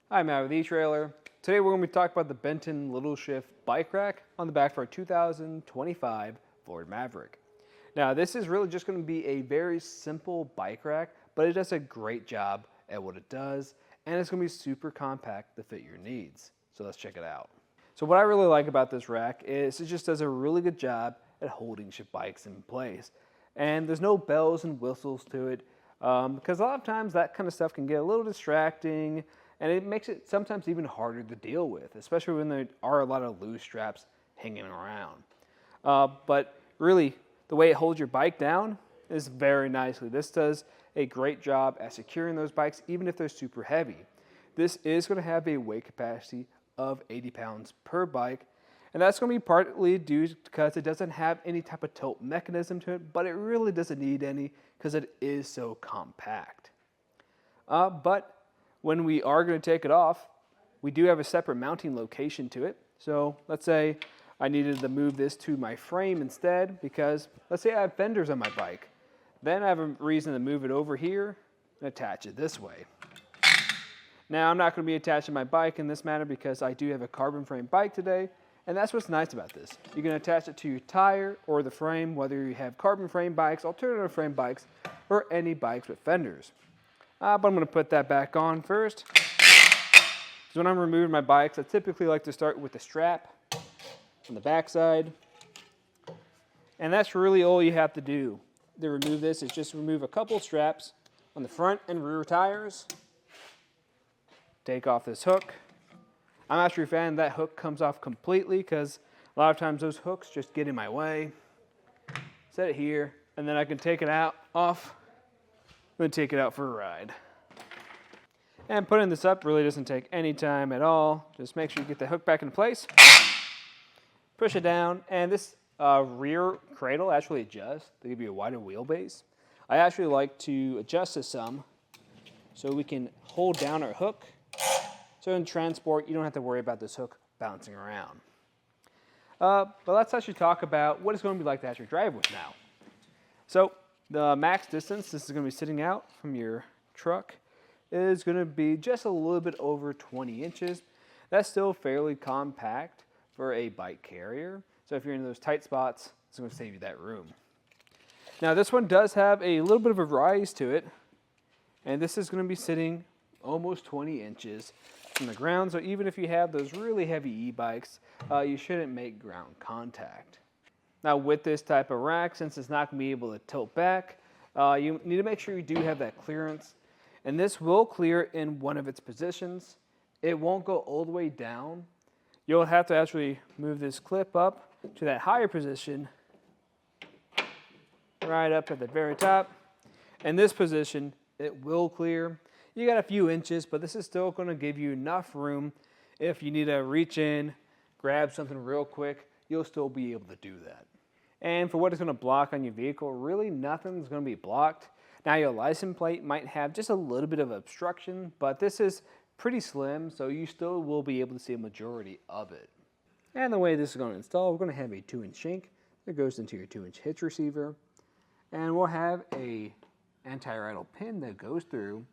Hi, Matt with eTrailer. Today we're going to be talking about the Benton LittleShift Bike Rack on the back of our 2025 Ford Maverick. Now this is really just going to be a very simple bike rack, but it does a great job at what it does, and it's going to be super compact to fit your needs. So let's check it out. So what I really like about this rack is it just does a really good job at holding your bikes in place. And there's no bells and whistles to it, because a lot of times that kind of stuff can get a little distracting, and it makes it sometimes even harder to deal with, especially when there are a lot of loose straps hanging around. But really, the way it holds your bike down is very nicely. This does a great job at securing those bikes, even if they're super heavy. This is going to have a weight capacity of 80 pounds per bike, and that's going to be partly due because it doesn't have any type of tilt mechanism to it, but it really doesn't need any because it is so compact. But when we are going to take it off, we do have a separate mounting location to it. So let's say I needed to move this to my frame instead, because let's say I have fenders on my bike. Then I have a reason to move it over here and attach it this way. Now I'm not going to be attaching my bike in this manner because I do have a carbon frame bike today, and that's what's nice about this. You can attach it to your tire or the frame, whether you have carbon frame bikes, alternative frame bikes, or any bikes with fenders. But I'm going to put that back on first. So when I'm removing my bikes, I typically like to start with the strap on the back side. And that's really all you have to do to remove this, is just remove a couple straps on the front and rear tires. Take off this hook. I'm actually a fan that hook comes off completely because a lot of times those hooks just get in my way. Set it here, and then I can take it off. I'm going to take it out for a ride. And putting this up really doesn't take any time at all. Just make sure you get the hook back in place. Push it down, and this rear cradle actually adjusts to give you a wider wheelbase. I actually like to adjust this some so we can hold down our hook. So in transport, you don't have to worry about this hook bouncing around. But let's actually talk about what it's going to be like to actually drive with now. So the max distance this is going to be sitting out from your truck is going to be just a little bit over 20 inches. That's still fairly compact for a bike carrier. So if you're in those tight spots, it's going to save you that room. Now this one does have a little bit of a rise to it, and this is going to be sitting almost 20 inches from the ground. So even if you have those really heavy e-bikes, you shouldn't make ground contact. Now with this type of rack, since it's not going to be able to tilt back, you need to make sure you do have that clearance. And this will clear in one of its positions. It won't go all the way down. You'll have to actually move this clip up to that higher position, right up at the very top. In this position, it will clear. You got a few inches, but this is still going to give you enough room. If you need to reach in, grab something real quick, you'll still be able to do that. And for what it's going to block on your vehicle, really nothing's going to be blocked. Now your license plate might have just a little bit of obstruction, but this is pretty slim, so you still will be able to see a majority of it. And the way this is going to install, we're going to have a 2-inch shank that goes into your 2-inch hitch receiver. And we'll have a anti-rattle pin that goes through,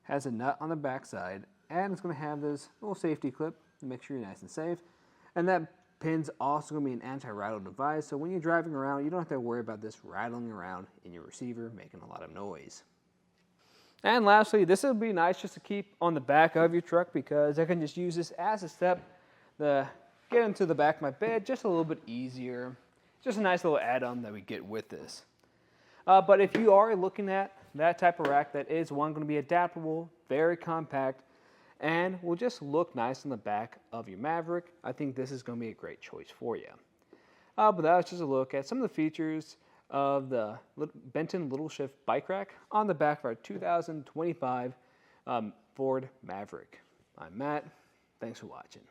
has a nut on the back side, and it's going to have this little safety clip to make sure you're nice and safe. And that pin's also going to be an anti-rattle device, so when you're driving around, you don't have to worry about this rattling around in your receiver, making a lot of noise. And lastly, this would be nice just to keep on the back of your truck, because I can just use this as a step to get into the back of my bed just a little bit easier. Just a nice little add-on that we get with this. But if you are looking at that type of rack, that is one going to be adaptable, very compact, and will just look nice on the back of your Maverick, I think this is going to be a great choice for you. But that was just a look at some of the features of the Benton LittleShift Bike Rack on the back of our 2025 Ford Maverick. I'm Matt. Thanks for watching.